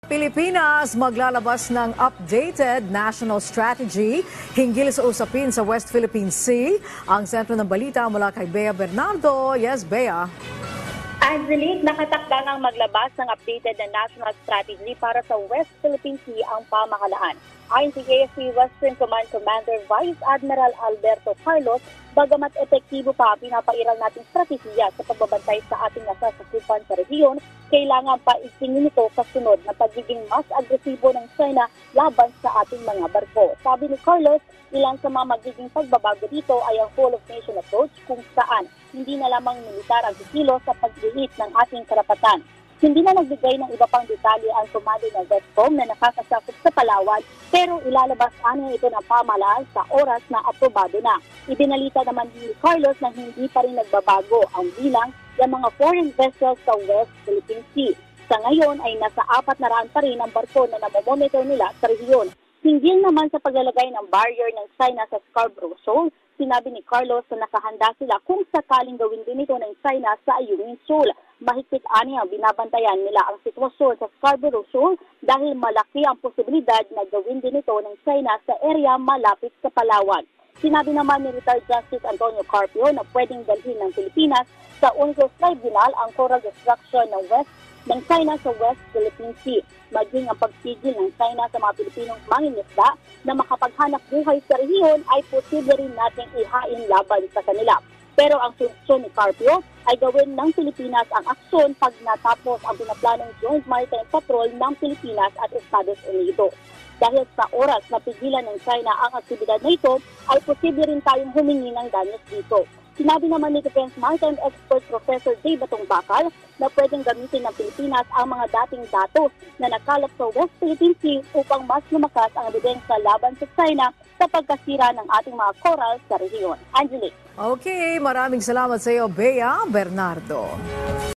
Pilipinas maglalabas ng updated national strategy hinggil sa usapin sa West Philippine Sea. Ang sentro ng balita mula kay Bea Bernardo. Yes, Bea. Angelique, nakatakda ng maglabas ng updated na national strategy para sa West Philippine Sea ang pamahalaan. Ayon si AFP Western Command Commander Vice Admiral Alberto Carlos, bagamat epektibo pa pinapairal nating strategiya sa pagbabantay sa ating nasasakupan sa rehiyon, kailangan pa isingin ito kasunod na pagiging mas agresibo ng China laban sa ating mga barko. Sabi ni Carlos, ilan sa mga magiging pagbabago dito ay ang whole-of-nation approach kung saan hindi na lamang militar ang kikilos sa pagliit ng ating karapatan. Hindi na nagbigay ng iba pang detalye ang komando ng Westcom na nakakasakop sa Palawan, pero ilalabas niya ito ng pamahalaan sa oras na aprobado na. Ibinalita naman ni Carlos na hindi pa rin nagbabago ang bilang ng mga foreign vessels sa West Philippine Sea. Sa ngayon ay nasa 400 pa rin ang barko na namomonitor nila sa rehiyon. Hinggil naman sa paglalagay ng barrier ng China sa Scarborough Shoal, sinabi ni Carlos na nakahanda sila kung sakaling gawin din ito ng China sa Ayungin Shoal. Mahigpit ani ang binabantayan nila ang sitwasyon sa Scarborough Shoal dahil malaki ang posibilidad na gawin din ito ng China sa area malapit sa Palawan. Sinabi naman ni Retired Justice Antonio Carpio na pwedeng dalhin ng Pilipinas sa UNCLOS Tribunal ang coral destruction ng China sa West Philippine Sea, maging ang pagsigil ng China sa mga Pilipinong mangingisda na makapaghanap buhay sa rehiyon ay posible rin nating ihain laban sa kanila. Pero ang solusyon ni Carpio ay gawin ng Pilipinas ang aksyon pag natapos ang pinaplanong Joint Maritime Patrol ng Pilipinas at Estados Unidos. Dahil sa oras na pigilan ng China ang aktibidad na ito, ay posible rin tayong humingi ng danyos dito. Sinabi naman ni Defense Maritime Expert Professor J. Batong Bakal na pwedeng gamitin ng Pilipinas ang mga dating datos na nakalap sa West Philippine Sea upang mas lumakas ang ebidensya laban sa China sa pagkasira ng ating mga coral sa rehiyon. Angelique. Okay, maraming salamat sa iyo, Bea Bernardo.